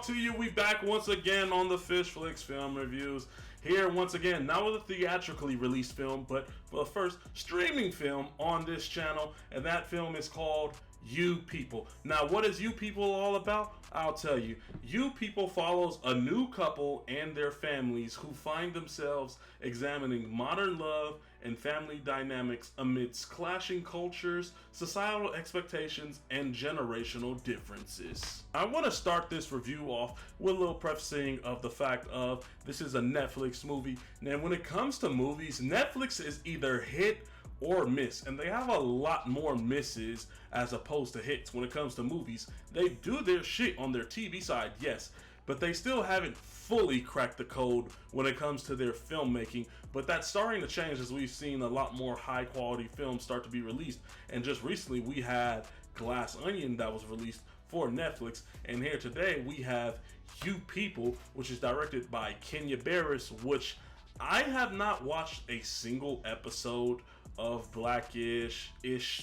talk to you. We back once again on the Fish Flicks Film Reviews. Here once again, not with a theatrically released film, but for the first streaming film on this channel, and that film is called You People. Now, what is You People all about? I'll tell you. You People follows a new couple and their families who find themselves examining modern love and family dynamics amidst clashing cultures, societal expectations, and generational differences. I want to start this review off with a little prefacing of the fact of this is a Netflix movie. Now, when it comes to movies, Netflix is either hit or miss, and they have a lot more misses as opposed to hits when it comes to movies. They do their shit on their TV side, yes, but they still haven't fully cracked the code when it comes to their filmmaking. But that's starting to change as we've seen a lot more high quality films start to be released. And just recently we had Glass Onion that was released for Netflix, and here today we have You People, which is directed by Kenya Barris, which I have not watched a single episode of Blackish,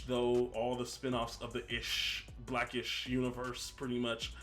though all the spin-offs of the Blackish universe pretty much.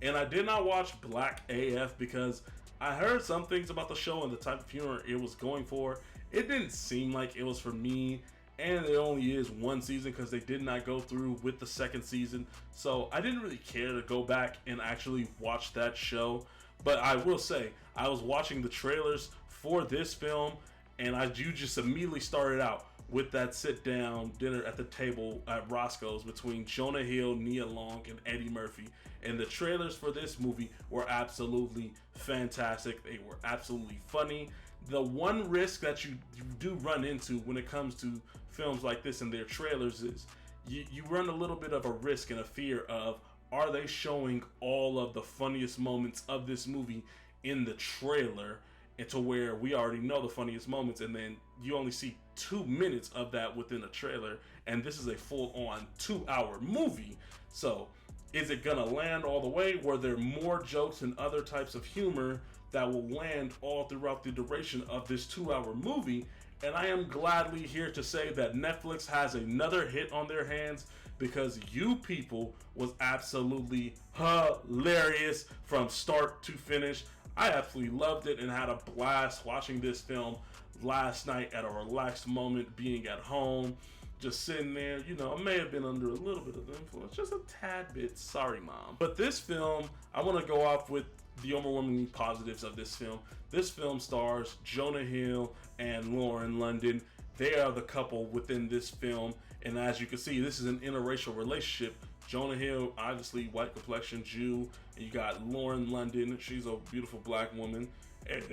And I did not watch Black AF because I heard some things about the show and the type of humor it was going for. It didn't seem like it was for me, and it only is one season because they did not go through with the second season. So I didn't really care to go back and actually watch that show. But I will say, I was watching the trailers for this film, and you just immediately started out with that sit-down dinner at the table at Roscoe's between Jonah Hill, Nia Long, and Eddie Murphy. And the trailers for this movie were absolutely fantastic. They were absolutely funny. The one risk that you do run into when it comes to films like this and their trailers is you run a little bit of a risk and a fear of, are they showing all of the funniest moments of this movie in the trailer, and to where we already know the funniest moments, and then you only see 2 minutes of that within a trailer, and this is a full-on 2-hour movie. So is it gonna land all the way? Were there more jokes and other types of humor that will land all throughout the duration of this 2-hour movie? And I am gladly here to say that Netflix has another hit on their hands, because You People was absolutely hilarious from start to finish. I absolutely loved it and had a blast watching this film last night at a relaxed moment, being at home, just sitting there. You know, I may have been under a little bit of influence, just a tad bit. Sorry, Mom. But this film, I want to go off with the overwhelming positives of this film. This film stars Jonah Hill and Lauren London. They are the couple within this film, and as you can see, this is an interracial relationship. Jonah Hill, obviously white complexion Jew, and you got Lauren London. She's a beautiful black woman, and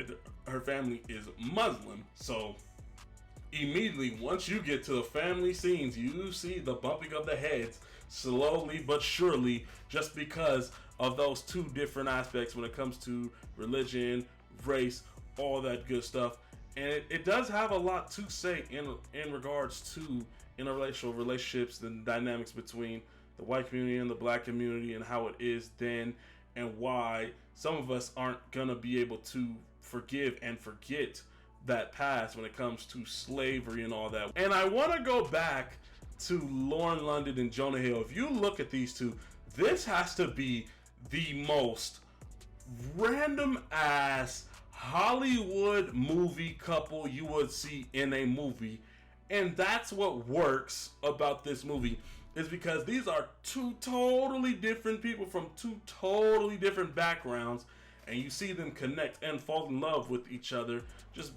her family is Muslim. So immediately, once you get to the family scenes, you see the bumping of the heads slowly but surely, just because of those two different aspects when it comes to religion, race, all that good stuff. And it does have a lot to say in regards to interracial relationships and dynamics between the white community and the black community, and how it is then, and why some of us aren't gonna be able to forgive and forget that past when it comes to slavery and all that. And I want to go back to Lauren London and Jonah Hill. If you look at these two, this has to be the most random ass Hollywood movie couple you would see in a movie. And that's what works about this movie, is because these are two totally different people from two totally different backgrounds, and you see them connect and fall in love with each other just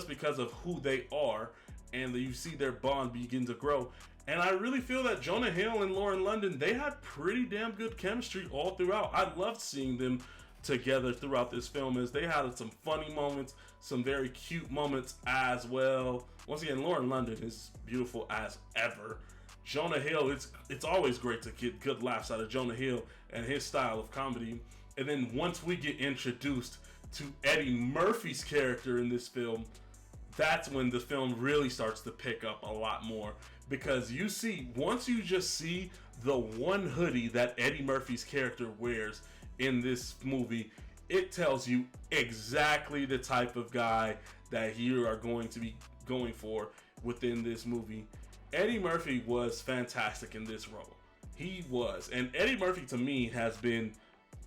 because of who they are, and you see their bond begin to grow. And I really feel that Jonah Hill and Lauren London, they had pretty damn good chemistry all throughout. I loved seeing them together throughout this film, as they had some funny moments, some very cute moments as well. Once again, Lauren London is beautiful as ever. Jonah Hill, it's always great to get good laughs out of Jonah Hill and his style of comedy. And then once we get introduced to Eddie Murphy's character in this film, that's when the film really starts to pick up a lot more. Because you see, once you just see the one hoodie that Eddie Murphy's character wears in this movie, it tells you exactly the type of guy that you are going to be going for within this movie. Eddie Murphy was fantastic in this role. He was. And Eddie Murphy, to me, has been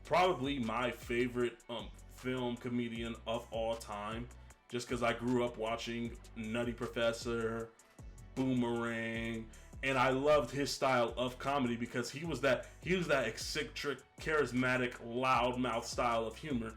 probably my favorite film comedian of all time, just because I grew up watching Nutty Professor, Boomerang, and I loved his style of comedy because he was that eccentric, charismatic, loudmouth style of humor.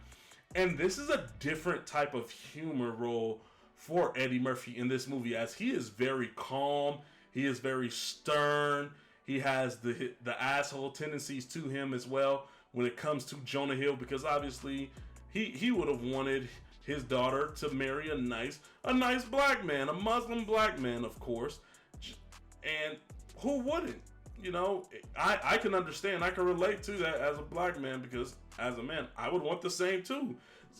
And this is a different type of humor role for Eddie Murphy in this movie, as he is very calm, he is very stern, he has the asshole tendencies to him as well when it comes to Jonah Hill, because obviously he would have wanted his daughter to marry a nice black man, a Muslim black man, of course. And who wouldn't? You know, I can understand, I can relate to that as a black man, because as a man, I would want the same too.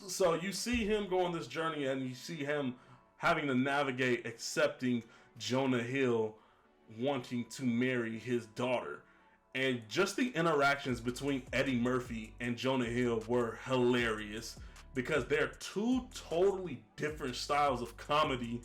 So you see him go on this journey, and you see him having to navigate accepting Jonah Hill wanting to marry his daughter. And just the interactions between Eddie Murphy and Jonah Hill were hilarious, because they're two totally different styles of comedy,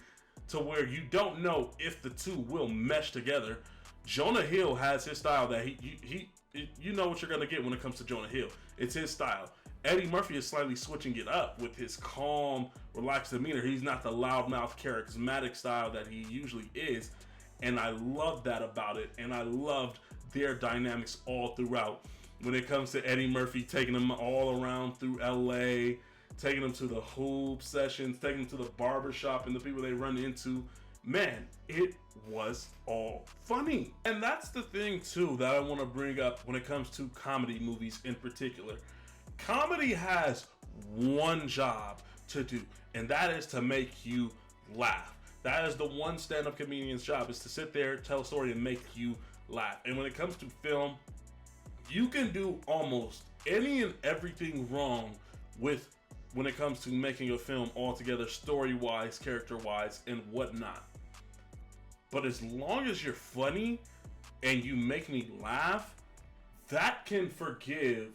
to where you don't know if the two will mesh together. Jonah Hill has his style that you know what you're gonna get when it comes to Jonah Hill. It's his style. Eddie Murphy is slightly switching it up with his calm, relaxed demeanor. He's not the loudmouth, charismatic style that he usually is, and I love that about it. And I loved their dynamics all throughout. When it comes to Eddie Murphy taking them all around through LA, taking them to the hoop sessions, taking them to the barbershop and the people they run into, man, it was all funny. And that's the thing too that I want to bring up when it comes to comedy movies in particular. Comedy has one job to do, and that is to make you laugh. That is the one stand-up comedian's job, is to sit there, tell a story, and make you laugh. And when it comes to film, you can do almost any and everything wrong when it comes to making a film altogether, story-wise, character-wise, and whatnot. But as long as you're funny and you make me laugh, that can forgive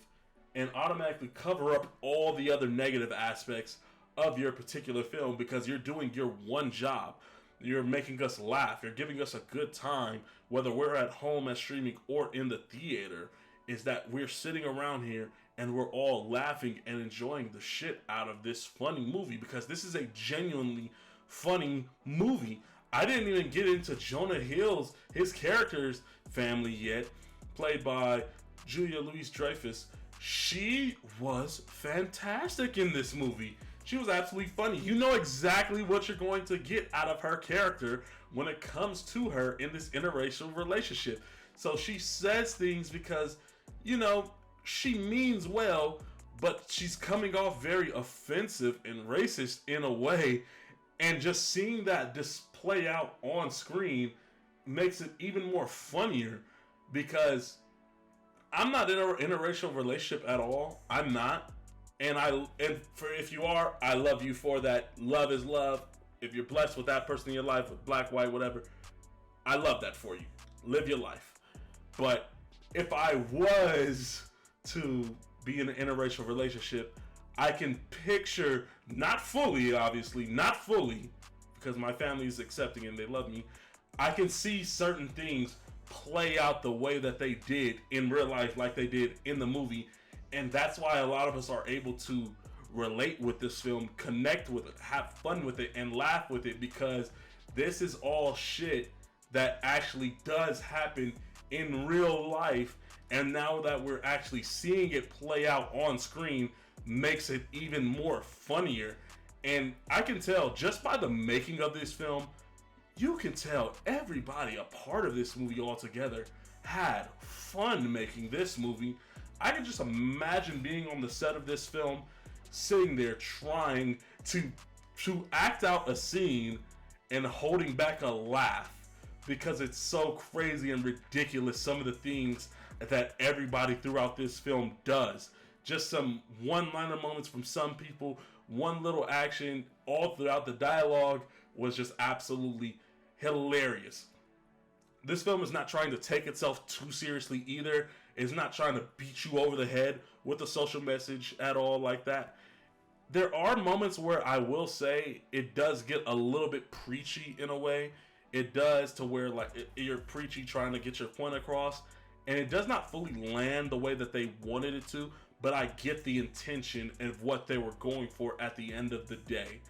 and automatically cover up all the other negative aspects of your particular film, because you're doing your one job. You're making us laugh. You're giving us a good time, whether we're at home at streaming or in the theater, is that we're sitting around here and we're all laughing and enjoying the shit out of this funny movie, because this is a genuinely funny movie. I didn't even get into Jonah Hill's, his character's family yet, played by Julia Louis-Dreyfus. She was fantastic in this movie. She was absolutely funny. You know exactly what you're going to get out of her character when it comes to her in this interracial relationship. So she says things because, you know, she means well, but she's coming off very offensive and racist in a way. And just seeing that display out on screen makes it even more funnier, because I'm not in a interracial relationship at all. I'm not. And if you are, I love you for that. Love is love. If you're blessed with that person in your life, with black, white, whatever, I love that for you. Live your life. But if I was to be in an interracial relationship, I can picture, not fully, obviously, not fully, because my family is accepting and they love me, I can see certain things play out the way that they did in real life, like they did in the movie. And that's why a lot of us are able to relate with this film, connect with it, have fun with it, and laugh with it, because this is all shit that actually does happen in real life. And now that we're actually seeing it play out on screen, makes it even more funnier. And I can tell just by the making of this film, you can tell everybody a part of this movie altogether had fun making this movie. I can just imagine being on the set of this film, sitting there trying to act out a scene and holding back a laugh, because it's so crazy and ridiculous, some of the things that everybody throughout this film does. Just some one-liner moments from some people, one little action, all throughout the dialogue was just absolutely hilarious. This film is not trying to take itself too seriously either. It's not trying to beat you over the head with a social message at all like that. There are moments where I will say it does get a little bit preachy in a way. It does, to where you're preachy trying to get your point across, and it does not fully land the way that they wanted it to. but I get the intention of what they were going for at the end of the day.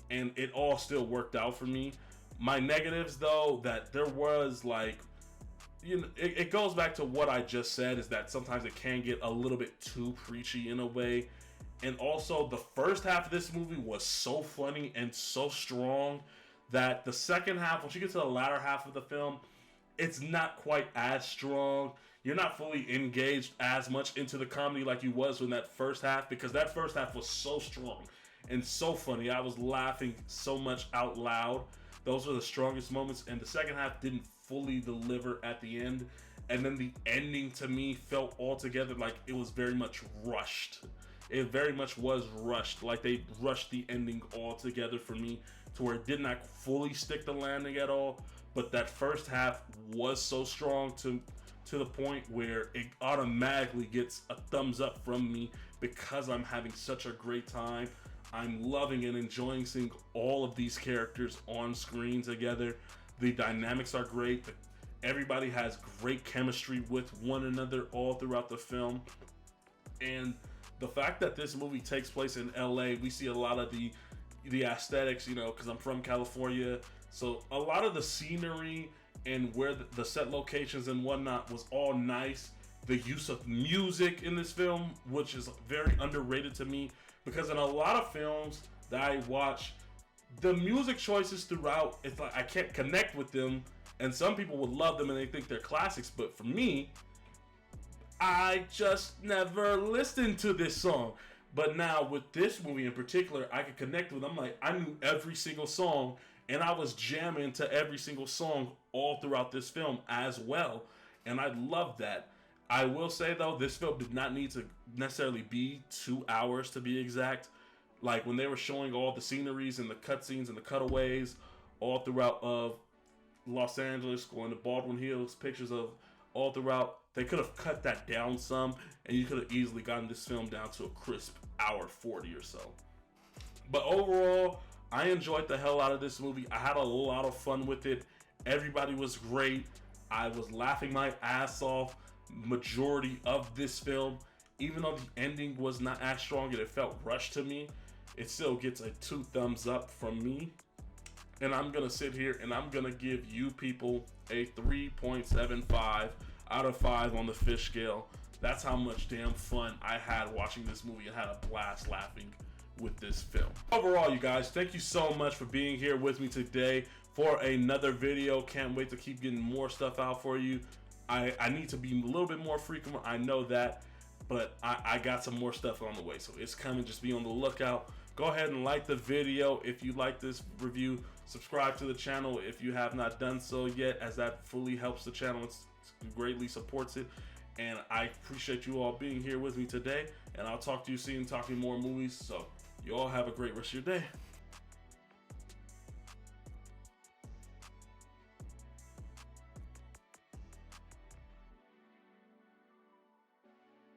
And it all still worked out for me. My negatives, though, that there was like, it goes back to what I just said, is that sometimes it can get a little bit too preachy in a way. And also, the first half of this movie was so funny and so strong that the second half, once you get to the latter half of the film, it's not quite as strong. You're not fully engaged as much into the comedy like you was in that first half, because that first half was so strong and so funny. I was laughing so much out loud. Those were the strongest moments, and the second half didn't fully deliver at the end. And then the ending to me felt altogether like it was very much rushed. It very much was rushed. Like they rushed the ending altogether for me, to where it did not fully stick the landing at all. But that first half was so strong to the point where it automatically gets a thumbs up from me, because I'm having such a great time. I'm loving and enjoying seeing all of these characters on screen together. The dynamics are great. Everybody has great chemistry with one another all throughout the film. And the fact that this movie takes place in LA, we see a lot of the aesthetics, because I'm from California. So a lot of the scenery and where the set locations and whatnot was all nice. The use of music in this film, which is very underrated to me, because in a lot of films that I watch, the music choices throughout, it's like I can't connect with them, and some people would love them and they think they're classics, but for me, I just never listened to this song. But now with this movie in particular, I could connect with them. I'm like, I knew every single song, and I was jamming to every single song all throughout this film as well. And I love that. I will say, though, this film did not need to necessarily be 2 hours, to be exact. Like, when they were showing all the sceneries and the cutscenes and the cutaways all throughout of Los Angeles, going to Baldwin Hills, pictures of all throughout, they could have cut that down some, and you could have easily gotten this film down to a crisp hour 40 or so. But overall, I enjoyed the hell out of this movie. I had a lot of fun with it. Everybody was great. I was laughing my ass off majority of this film. Even though the ending was not as strong and it felt rushed to me, it still gets a 2 thumbs up from me. And I'm going to sit here and I'm going to give you people a 3.75 out of 5 on the fish scale. That's how much damn fun I had watching this movie and had a blast laughing with this film. Overall, you guys, thank you so much for being here with me today for another video. Can't wait to keep getting more stuff out for you. I need to be a little bit more frequent, I know that, but I got some more stuff on the way, so it's coming. Just be on the lookout. Go ahead and like the video if you like this review. Subscribe to the channel if you have not done so yet, as that fully helps the channel. It greatly supports it. And I appreciate you all being here with me today. And I'll talk to you soon, talking more movies. So you all have a great rest of your day.